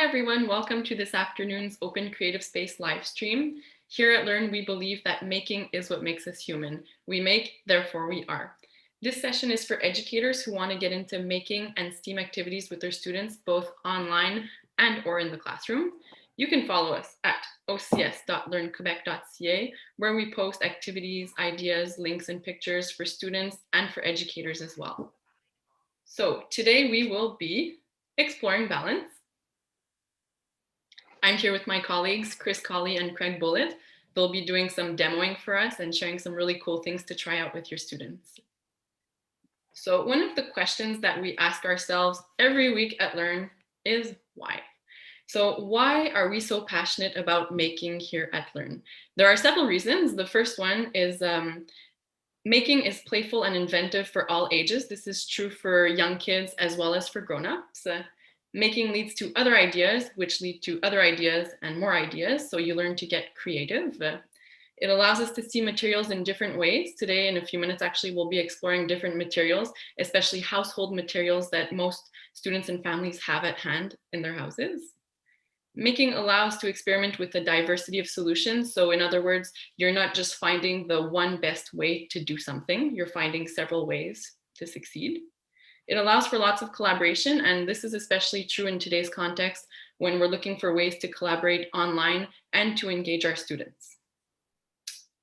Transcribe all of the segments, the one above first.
everyone, welcome to this afternoon's Open Creative Space live stream. Here at Learn, we believe that making is what makes us human. We make, therefore we are. This session is for educators who want to get into making and STEAM activities with their students, both online and or in the classroom. You can follow us at ocs.learnquebec.ca, where we post activities, ideas, links, and pictures for students and for educators as well. So today we will be exploring balance. I'm here with my colleagues, Chris Colley and Craig Bullitt. They'll be doing some demoing for us and sharing some really cool things to try out with your students. So one of the questions that we ask ourselves every week at Learn is why? So why are we so passionate about making here at Learn? There are several reasons. The first one is making is playful and inventive for all ages. This is true for young kids as well as for grown-ups. Making leads to other ideas, which lead to other ideas and more ideas. So you learn to get creative. It allows us to see materials in different ways. Today, in a few minutes, actually, we'll be exploring different materials, especially household materials that most students and families have at hand in their houses. Making allows to experiment with a diversity of solutions. So in other words, you're not just finding the one best way to do something, you're finding several ways to succeed. It allows for lots of collaboration, and this is especially true in today's context when we're looking for ways to collaborate online and to engage our students.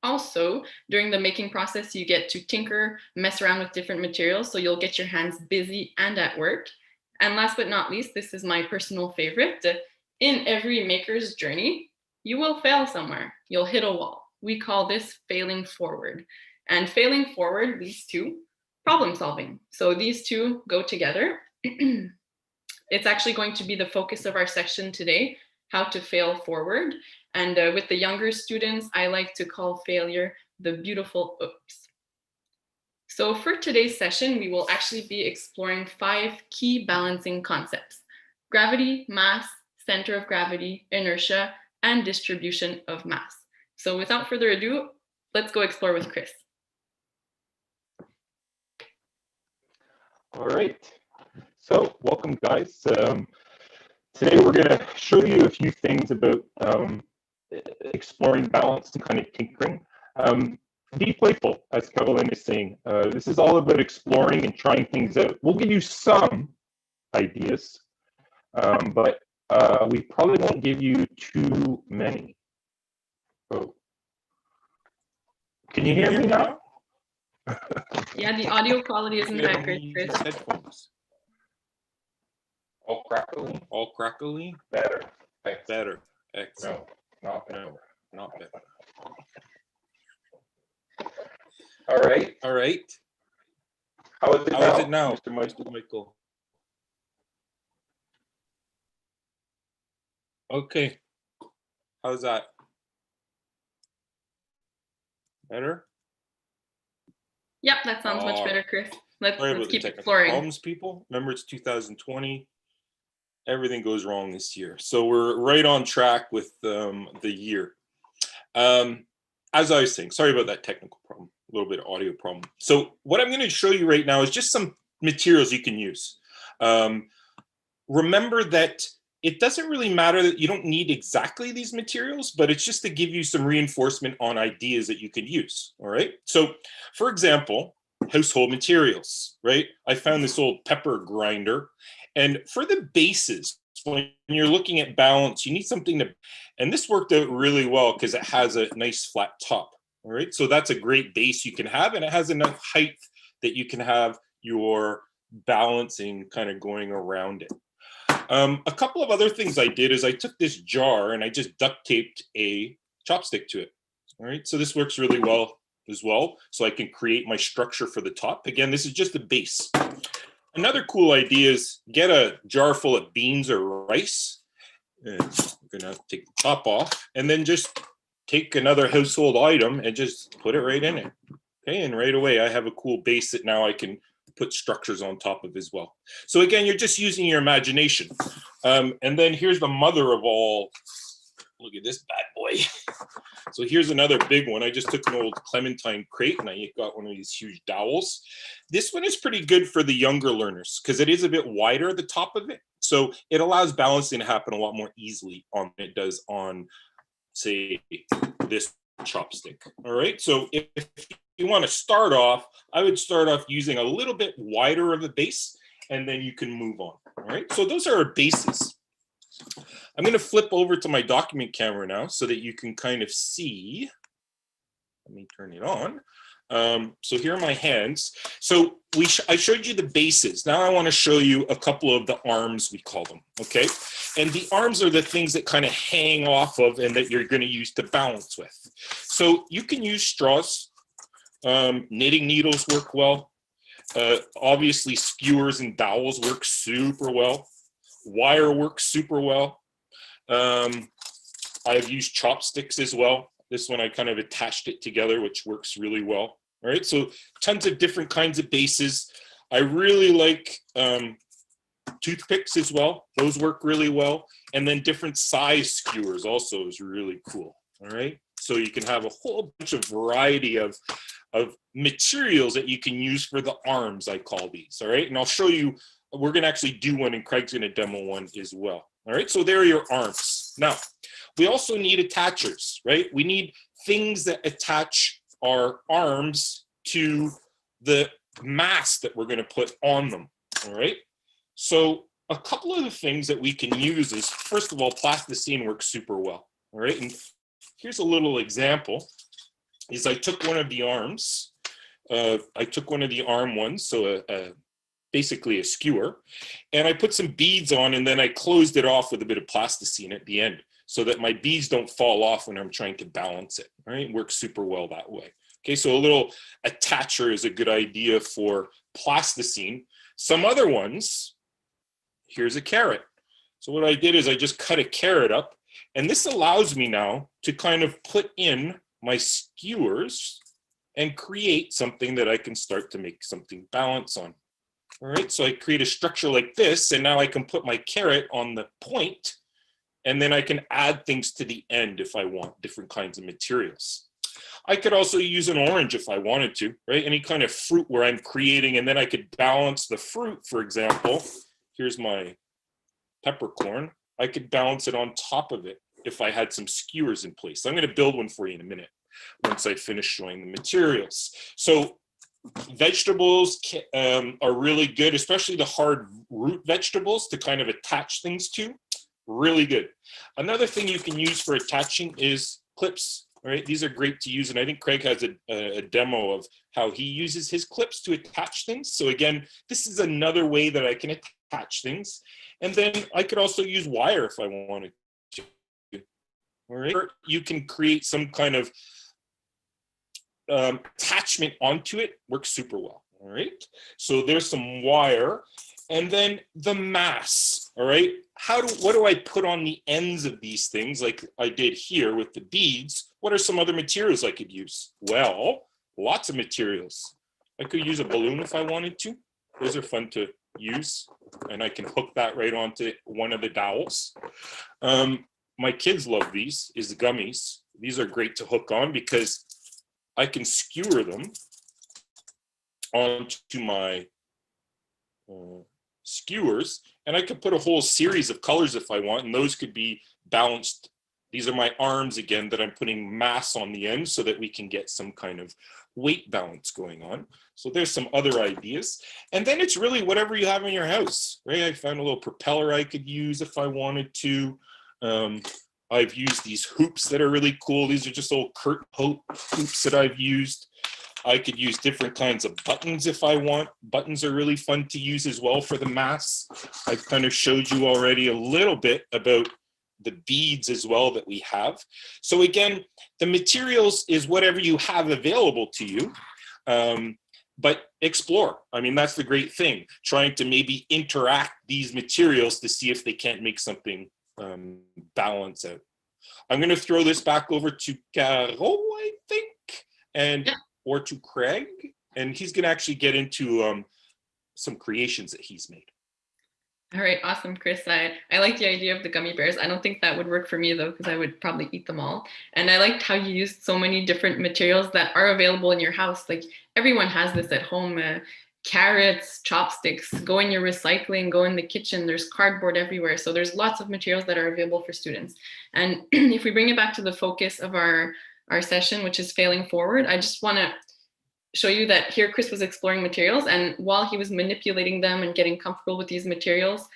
Also, during the making process, you get to tinker, mess around with different materials, so you'll get your hands busy and at work. And last but not least, this is my personal favorite. In every maker's journey, you will fail somewhere. You'll hit a wall. We call this failing forward. And failing forward leads to problem solving. So these two go together. It's actually going to be the focus of our section today, how to fail forward. And with the younger students, I like to call failure the beautiful oops. So for today's session, we will actually be exploring 5 key balancing concepts: gravity, mass, center of gravity, inertia, and distribution of mass. So without further ado, let's go explore with Chris. All right, so welcome guys. Today we're going to show you a few things about exploring balance and kind of tinkering. Be playful, as Caroline is saying. This is all about exploring and trying things out. We'll give you some ideas, but we probably won't give you too many. Oh. Can you hear me now? Yeah, the audio quality isn't that great, Chris. Headphones. All crackly? All crackly? Better. Thanks. Better. Excellent. No, not better. No, not better. All right. All right. How is it now? Mr. Michael? Okay. How's that? Better? Yep, that sounds much better, Chris. Let's keep exploring. Problems, people. Remember, it's 2020. Everything goes wrong this year. So we're right on track with the year. As I was saying, sorry about that technical problem, a little bit of audio problem. So what I'm going to show you right now is just some materials you can use. Remember that it doesn't really matter that you don't need exactly these materials, but it's just to give you some reinforcement on ideas that you can use, all right? So, for example, household materials, right? I found this old pepper grinder, and for the bases, when you're looking at balance, you need something to, and this worked out really well because it has a nice flat top, all right? So that's a great base you can have, and it has enough height that you can have your balancing kind of going around it. A couple of other things I did is I took this jar and I just duct taped a chopstick to it. All right, so this works really well as well. So I can create my structure for the top. Again, this is just a base. Another cool idea is get a jar full of beans or rice. And we're gonna take the top off and then just take another household item and just put it right in it. Okay, and right away I have a cool base that now I can put structures on top of as well. So again, you're just using your imagination. And then here's the mother of all. Look at this bad boy. So here's another big one. I just took an old Clementine crate and I got one of these huge dowels. This one is pretty good for the younger learners because it is a bit wider at the top of it. So it allows balancing to happen a lot more easily than it does on, say, this chopstick. All right, so if you want to start off, I would start off using a little bit wider of the base, and then you can move on. All right, so those are our bases. I'm going to flip over to my document camera now so that you can kind of see. Let me turn it on. So here are my hands. So I showed you the bases. Now I want to show you a couple of the arms, we call them, okay? And the arms are the things that kind of hang off of and that you're going to use to balance with. So you can use straws. Knitting needles work well. Obviously, skewers and dowels work super well. Wire works super well. I've used chopsticks as well. This one I kind of attached it together, which works really well. All right, so tons of different kinds of bases. I really like toothpicks as well. Those work really well. And then different size skewers also is really cool. All right, so you can have a whole bunch of variety of materials that you can use for the arms, I call these. All right, and I'll show you, we're going to actually do one and Craig's going to demo one as well. All right, so there are your arms. Now, we also need attachers, right? We need things that attach our arms to the mass that we're going to put on them, all right? So a couple of the things that we can use is, first of all, plasticine works super well, all right? And here's a little example, is I took one of the arms, I took one of the arm ones, so basically a skewer, and I put some beads on, and then I closed it off with a bit of plasticine at the end, so that my beads don't fall off when I'm trying to balance it, right? It works super well that way. Okay, so a little attacher is a good idea for plasticine. Some other ones, here's a carrot. So what I did is I just cut a carrot up, and this allows me now to kind of put in my skewers and create something that I can start to make something balance on. All right, so I create a structure like this, and now I can put my carrot on the point, and then I can add things to the end if I want, different kinds of materials. I could also use an orange if I wanted to, right? Any kind of fruit where I'm creating, and then I could balance the fruit, for example. Here's my peppercorn. I could balance it on top of it if I had some skewers in place. So I'm going to build one for you in a minute once I finish showing the materials. So vegetables are really good, especially the hard root vegetables to kind of attach things to. Really good. Another thing you can use for attaching is clips. All right, these are great to use, and I think Craig has a demo of how he uses his clips to attach things. So again, this is another way that I can attach things. And then I could also use wire if I wanted to. All right, or you can create some kind of attachment onto it. Works super well. All right, so there's some wire, and then the mass. All right, what do I put on the ends of these things like I did here with the beads? What are some other materials I could use? Well, lots of materials. I could use a balloon if I wanted to. Those are fun to use, and I can hook that right onto one of the dowels. My kids love these, is the gummies. These are great to hook on because I can skewer them onto my skewers, and I could put a whole series of colors if I want, and those could be balanced. These are my arms again that I'm putting mass on the end so that we can get some kind of weight balance going on. So there's some other ideas. And then it's really whatever you have in your house, right? I found a little propeller I could use if I wanted to. I've used these hoops that are really cool. These are just old curtain hoops that I've used. I could use different kinds of buttons if I want. Buttons are really fun to use as well for the mass. I've kind of showed you already a little bit about the beads as well that we have. So again, the materials is whatever you have available to you, but explore. I mean, that's the great thing, trying to maybe interact these materials to see if they can't make something balance out. I'm going to throw this back over to Caro, I think, and or to Craig, and he's going to actually get into some creations that he's made. All right, awesome, Chris. I like the idea of the gummy bears. I don't think that would work for me though, because I would probably eat them all. And I liked how you used so many different materials that are available in your house. Like everyone has this at home. carrots, chopsticks, go in your recycling, go in the kitchen. There's cardboard everywhere. So there's lots of materials that are available for students. And if we bring it back to the focus of our session, which is failing forward, I just want to show you that here Chris was exploring materials, and while he was manipulating them and getting comfortable with these materials,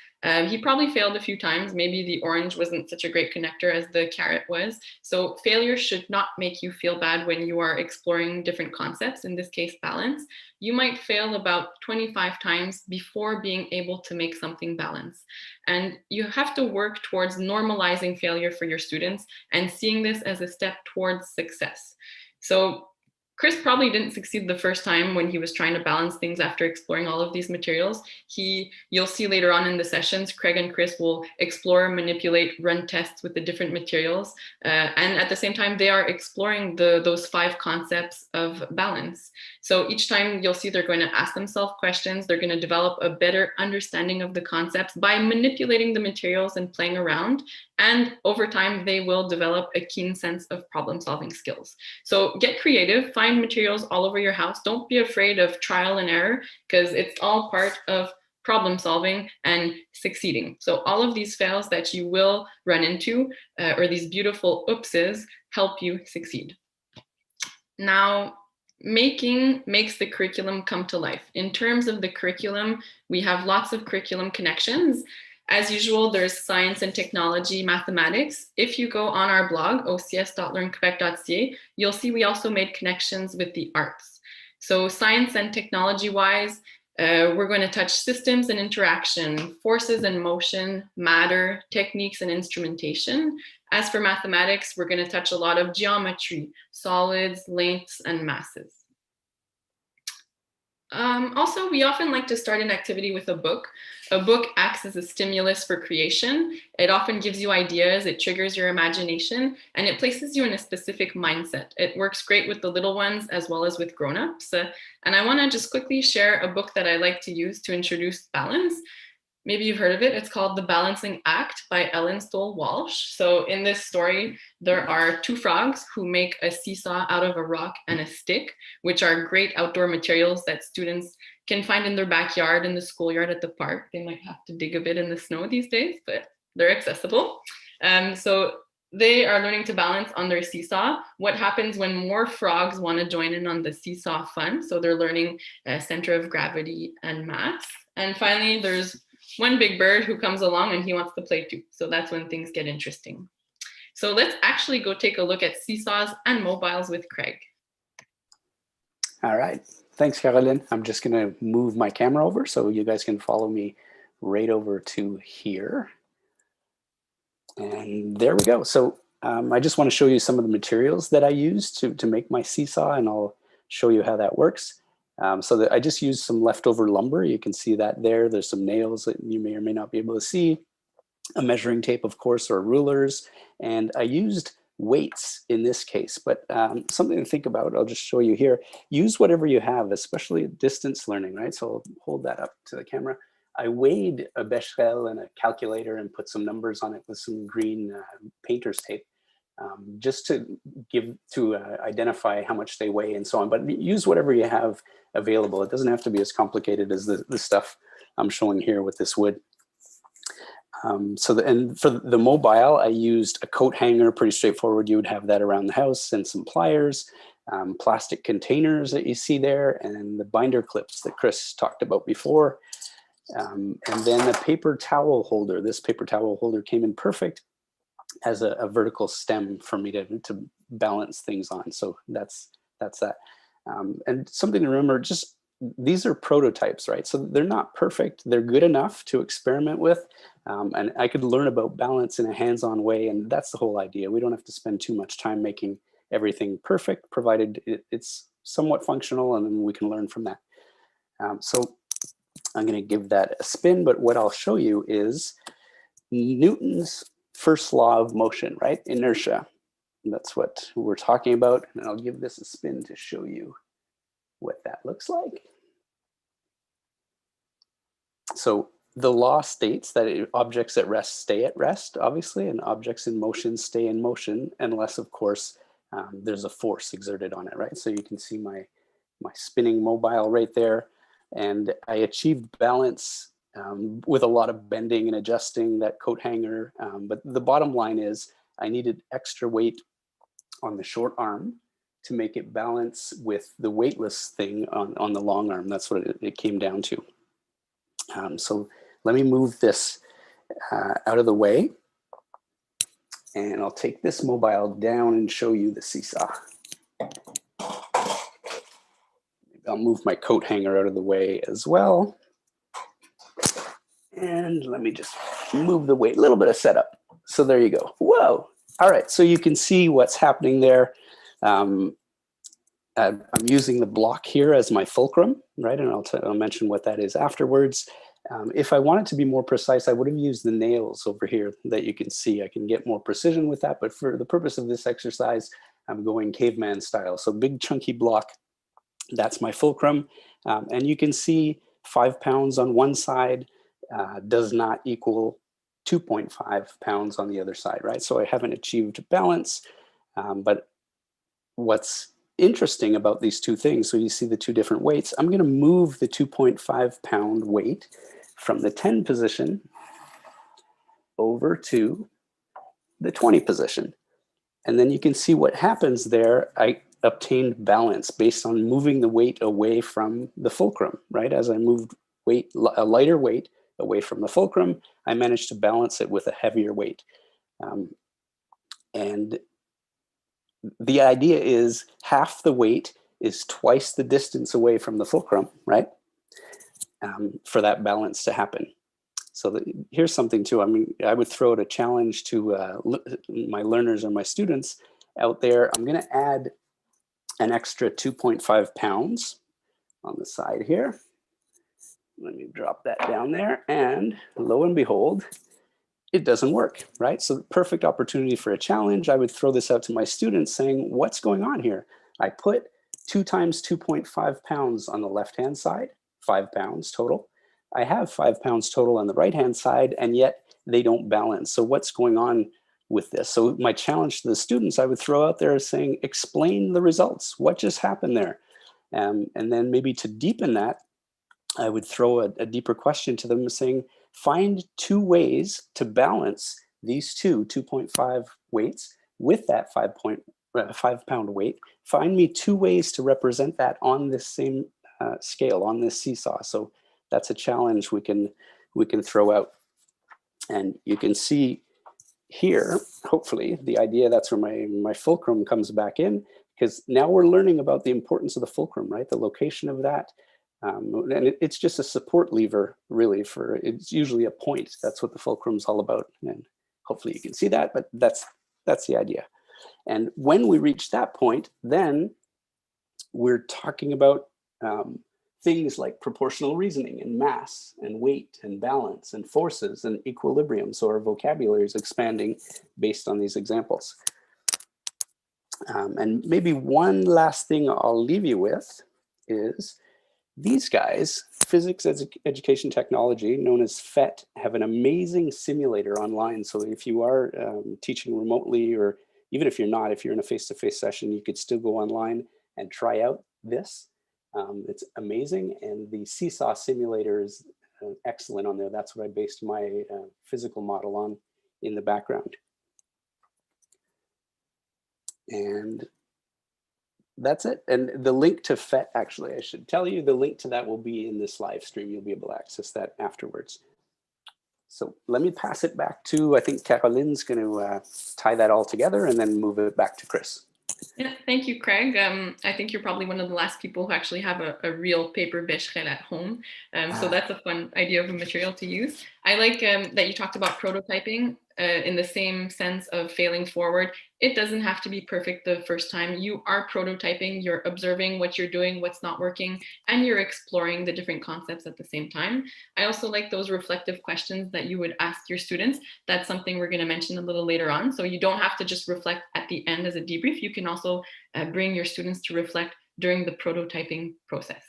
he probably failed a few times. Maybe the orange wasn't such a great connector as the carrot was. So failure should not make you feel bad when you are exploring different concepts, in this case, balance. You might fail about 25 times before being able to make something balance. And you have to work towards normalizing failure for your students and seeing this as a step towards success. So Chris probably didn't succeed the first time when he was trying to balance things after exploring all of these materials. You'll see later on in the sessions, Craig and Chris will explore, manipulate, run tests with the different materials. And at the same time, they are exploring those 5 concepts of balance. So each time you'll see they're going to ask themselves questions. They're going to develop a better understanding of the concepts by manipulating the materials and playing around. And over time, they will develop a keen sense of problem-solving skills. So get creative, find materials all over your house. Don't be afraid of trial and error, because it's all part of problem solving and succeeding. So all of these fails that you will run into, or these beautiful oopses, help you succeed. Now, making makes the curriculum come to life. In terms of the curriculum, we have lots of curriculum connections. As usual, there's science and technology, mathematics. If you go on our blog, ocs.learnquebec.ca, you'll see we also made connections with the arts. So science and technology-wise, we're going to touch systems and interaction, forces and motion, matter, techniques and instrumentation. As for mathematics, we're going to touch a lot of geometry, solids, lengths, and masses. Also, we often like to start an activity with a book. A book acts as a stimulus for creation. It often gives you ideas, it triggers your imagination, and it places you in a specific mindset. It works great with the little ones as well as with grown-ups. And I want to just quickly share a book that I like to use to introduce balance. Maybe you've heard of it. It's called The Balancing Act by Stoll Walsh. So in this story, there are 2 frogs who make a seesaw out of a rock and a stick, which are great outdoor materials that students can find in their backyard, in the schoolyard, at the park. They might have to dig a bit in the snow these days, but they're accessible. So they are learning to balance on their seesaw. What happens when more frogs want to join in on the seesaw fun? So they're learning center of gravity and mass. And finally, there's one big bird who comes along and he wants to play too. So that's when things get interesting. So let's actually go take a look at seesaws and mobiles with Craig. All right. Thanks, Caroline. I'm just going to move my camera over so you guys can follow me right over to here. And there we go. So I just want to show you some of the materials that I used to make my seesaw, and I'll show you how that works. So that I just used some leftover lumber. You can see that there. There's some nails that you may or may not be able to see. A measuring tape, of course, or rulers. And I used weights in this case, but something to think about. I'll just show you here. Use whatever you have, especially distance learning, right? So I'll hold that up to the camera. I weighed a Becherel and a calculator and put some numbers on it with some green painter's tape. Just to identify how much they weigh and so on, but use whatever you have available. It doesn't have to be as complicated as the stuff I'm showing here with this wood. And for the mobile, I used a coat hanger, pretty straightforward. You would have that around the house, and some pliers, plastic containers that you see there, and the binder clips that Chris talked about before. And then a paper towel holder. This paper towel holder came in perfect as a vertical stem for me to balance things on. So that's that. And something to remember, just these are prototypes, right? So they're not perfect. They're good enough to experiment with. And I could learn about balance in a hands-on way. And that's the whole idea. We don't have to spend too much time making everything perfect, provided it's somewhat functional, and then we can learn from that. So I'm going to give that a spin. But what I'll show you is Newton's first law of motion, right? Inertia. And that's what we're talking about. And I'll give this a spin to show you what that looks like. So the law states that objects at rest stay at rest, obviously, and objects in motion stay in motion, unless, of course, there's a force exerted on it, right? So you can see my spinning mobile right there. And I achieved balance with a lot of bending and adjusting that coat hanger. But the bottom line is I needed extra weight on the short arm to make it balance with the weightless thing on the long arm. That's what it came down to. So let me move this out of the way. And I'll take this mobile down and show you the seesaw. I'll move my coat hanger out of the way as well. And let me just move the weight, a little bit of setup. So there you go. Whoa. All right, so you can see what's happening there. I'm using the block here as my fulcrum, right? And I'll mention what that is afterwards. If I wanted to be more precise, I would have used the nails over here that you can see. I can get more precision with that, but for the purpose of this exercise, I'm going caveman style. So big chunky block, that's my fulcrum. And you can see 5 pounds on one side does not equal 2.5 pounds on the other side, right? So I haven't achieved balance, but what's interesting about these two things, so you see the two different weights, I'm going to move the 2.5 pound weight from the 10 position over to the 20 position. And then you can see what happens there. I obtained balance based on moving the weight away from the fulcrum, right? As I moved weight, a lighter weight away from the fulcrum, I managed to balance it with a heavier weight. And the idea is half the weight is twice the distance away from the fulcrum, right? For that balance to happen. So here's something too. I mean, I would throw out a challenge to my learners or my students out there. I'm going to add an extra 2.5 pounds on the side here. Let me drop that down there, and lo and behold, it doesn't work, right? So perfect opportunity for a challenge. I would throw this out to my students saying, what's going on here? I put 2 times 2.5 pounds on the left-hand side, 5 pounds total. I have 5 pounds total on the right-hand side, and yet they don't balance. So what's going on with this? So my challenge to the students, I would throw out there is saying, explain the results. What just happened there? And then maybe to deepen that, I would throw a deeper question to them saying, find 2 ways to balance these 2.5 weights with that 5 pound weight. Find me 2 ways to represent that on this same scale, on this seesaw. So that's a challenge we can throw out. And you can see here, hopefully, the idea, that's where my fulcrum comes back in, because now we're learning about the importance of the fulcrum, right? The location of that. And it's just a support lever, really, it's usually a point. That's what the fulcrum's all about. And hopefully you can see that, but that's the idea. And when we reach that point, then we're talking about things like proportional reasoning and mass and weight and balance and forces and equilibrium. So our vocabulary is expanding based on these examples. And maybe one last thing I'll leave you with is these guys, Physics Education Technology, known as PhET, have an amazing simulator online. So if you are teaching remotely, or even if you're not, if you're in a face-to-face session, you could still go online and try out this. It's amazing. And the Seesaw simulator is excellent on there. That's what I based my physical model on in the background. And that's it. And the link to PhET, actually, I should tell you, the link to that will be in this live stream. You'll be able to access that afterwards. So let me pass it back to, I think Caroline's going to tie that all together and then move it back to Chris. Yeah, thank you, Craig. I think you're probably one of the last people who actually have a real paper bécherel at home. So that's a fun idea of a material to use. I like that you talked about prototyping in the same sense of failing forward. It doesn't have to be perfect the first time. You are prototyping, you're observing what you're doing, what's not working, and you're exploring the different concepts at the same time. I also like those reflective questions that you would ask your students. That's something we're going to mention a little later on. So you don't have to just reflect at the end as a debrief. You can also bring your students to reflect during the prototyping process.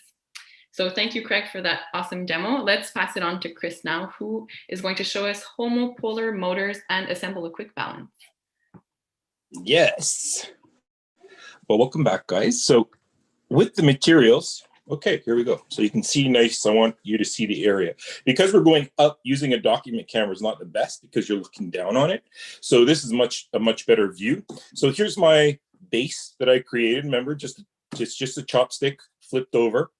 So thank you, Craig, for that awesome demo. Let's pass it on to Chris now, who is going to show us homo-polar motors and assemble a quick balance. Yes. Well, welcome back, guys. So with the materials, Okay, here we go. So you can see nice. I want you to see the area. Because we're going up, using a document camera is not the best because you're looking down on it. So this is a much better view. So here's my base that I created. Remember, just a chopstick flipped over.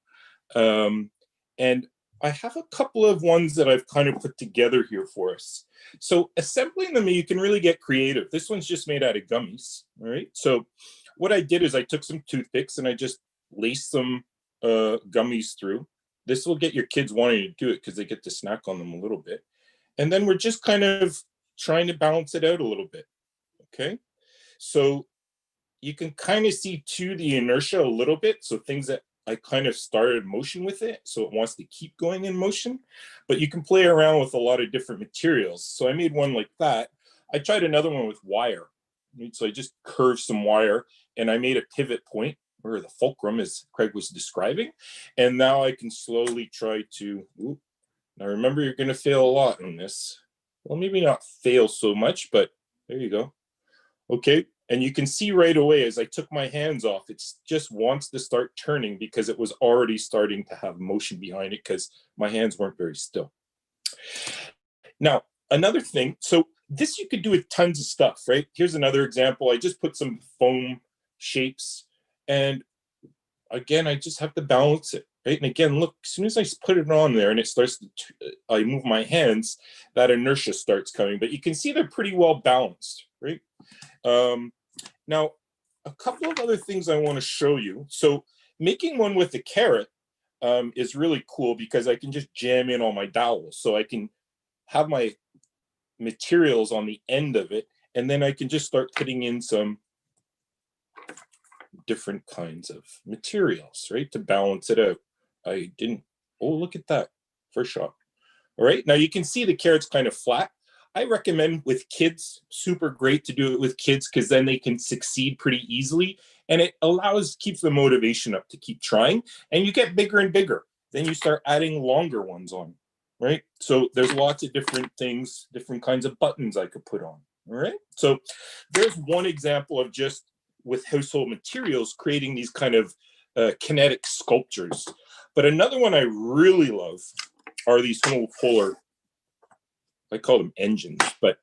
And I have a couple of ones that I've kind of put together here for us. So assembling them, you can really get creative. This one's just made out of gummies, all right? So what I did is I took some toothpicks and I just laced some gummies through. This will get your kids wanting to do it because they get to snack on them a little bit. And then we're just kind of trying to balance it out a little bit, okay? So you can kind of see too the inertia a little bit. So things that I kind of started motion with it, so it wants to keep going in motion, but you can play around with a lot of different materials. So I made one like that. I tried another one with wire. So I just curved some wire and I made a pivot point, or the fulcrum as Craig was describing. And now I can slowly try to, now remember, you're gonna fail a lot on this. Well, maybe not fail so much, but there you go. Okay, and you can see right away as I took my hands off, it just wants to start turning because it was already starting to have motion behind it because my hands weren't very still. Now, another thing, so this you could do with tons of stuff, right? Here's another example. I just put some foam shapes and again, I just have to balance it, right? And again, look, as soon as I put it on there and it starts to, I move my hands, that inertia starts coming, but you can see they're pretty well balanced, right? Now, a couple of other things I want to show you. So making one with a carrot is really cool because I can just jam in all my dowels. So I can have my materials on the end of it, and then I can just start putting in some different kinds of materials, right, to balance it out. I didn't, oh, look at that, first shot. All right, now you can see the carrot's kind of flat. I recommend with kids, super great to do it with kids because then they can succeed pretty easily and it keeps the motivation up to keep trying, and you get bigger and bigger. Then you start adding longer ones on, right? So there's lots of different things, different kinds of buttons I could put on, all right? So there's one example of just with household materials, creating these kind of kinetic sculptures. But another one I really love are these homo-polar, I call them engines, but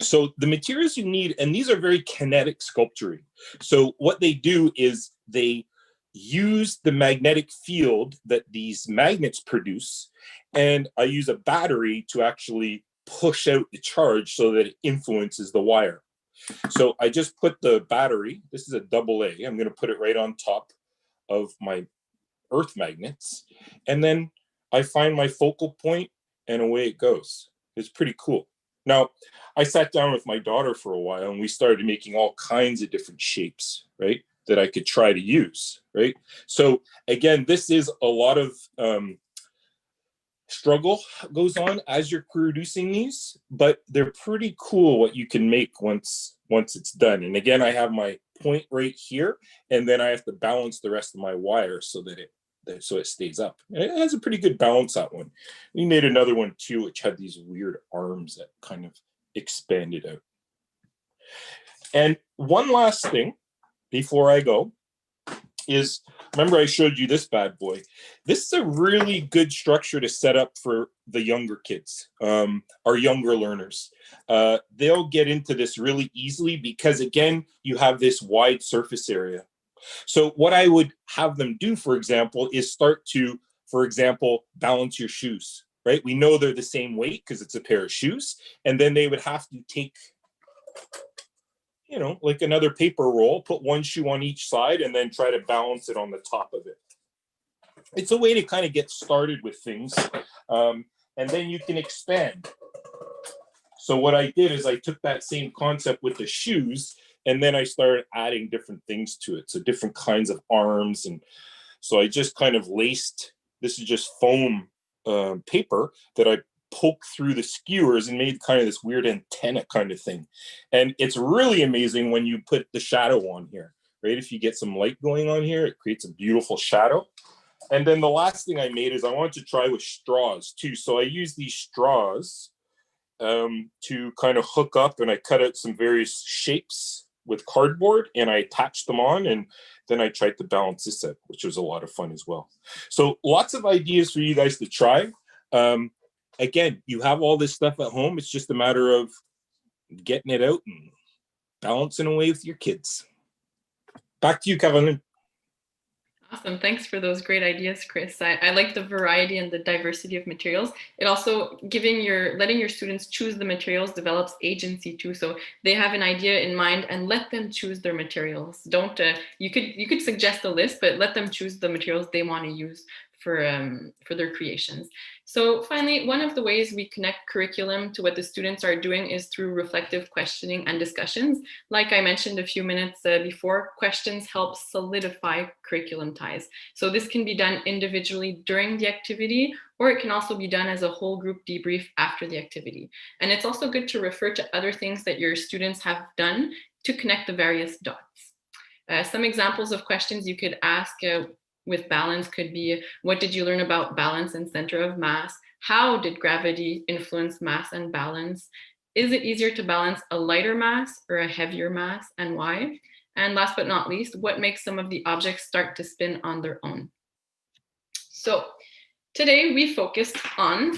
so the materials you need, and these are very kinetic sculpturing. So what they do is they use the magnetic field that these magnets produce, and I use a battery to actually push out the charge so that it influences the wire. So I just put the battery, this is a AA, I'm going to put it right on top of my earth magnets, and then I find my focal point and away it goes. It's pretty cool. Now, I sat down with my daughter for a while and we started making all kinds of different shapes, right, that I could try to use, right? So again, this is a lot of struggle goes on as you're producing these, but they're pretty cool what you can make once it's done. And again, I have my point right here, and then I have to balance the rest of my wire so that it stays up. And it has a pretty good balance, that one. We made another one too, which had these weird arms that kind of expanded out. And one last thing before I go is, remember I showed you this bad boy. This is a really good structure to set up for the younger kids, our younger learners. They'll get into this really easily because, again, you have this wide surface area. So what I would have them do, for example, is start to, for example, balance your shoes, right? We know they're the same weight because it's a pair of shoes. And then they would have to take, you know, like another paper roll, put one shoe on each side, and then try to balance it on the top of it. It's a way to kind of get started with things. And then you can expand. So what I did is I took that same concept with the shoes, and then I started adding different things to it. So different kinds of arms. And so I just kind of laced, this is just foam paper that I poked through the skewers and made kind of this weird antenna kind of thing. And it's really amazing when you put the shadow on here, right? If you get some light going on here, it creates a beautiful shadow. And then the last thing I made is I wanted to try with straws too. So I used these straws to kind of hook up, and I cut out some various shapes with cardboard and I attached them on, and then I tried to balance this out, which was a lot of fun as well. So lots of ideas for you guys to try. Again, you have all this stuff at home. It's just a matter of getting it out and balancing away with your kids. Back to you, Caroline. Awesome. Thanks for those great ideas, Chris. I like the variety and the diversity of materials. It also letting your students choose the materials develops agency too. So they have an idea in mind and let them choose their materials. Don't you could suggest a list, but let them choose the materials they want to use for their creations. So finally, one of the ways we connect curriculum to what the students are doing is through reflective questioning and discussions. Like I mentioned a few minutes before, questions help solidify curriculum ties. So this can be done individually during the activity, or it can also be done as a whole group debrief after the activity. And it's also good to refer to other things that your students have done to connect the various dots. Some examples of questions you could ask with balance could be, what did you learn about balance and center of mass? How did gravity influence mass and balance? Is it easier to balance a lighter mass or a heavier mass, and why? And last but not least, what makes some of the objects start to spin on their own? So today we focused on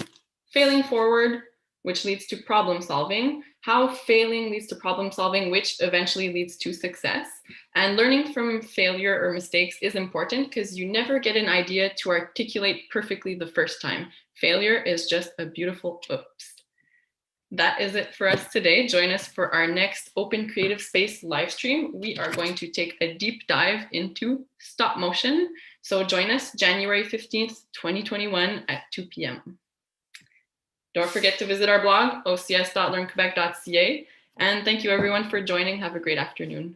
failing forward, which leads to problem solving, how failing leads to problem solving, which eventually leads to success. And learning from failure or mistakes is important because you never get an idea to articulate perfectly the first time. Failure is just a beautiful oops. That is it for us today. Join us for our next Open Creative Space live stream. We are going to take a deep dive into stop motion. So join us January 15th, 2021 at 2 p.m. Don't forget to visit our blog, ocs.learnquebec.ca. And thank you everyone for joining. Have a great afternoon.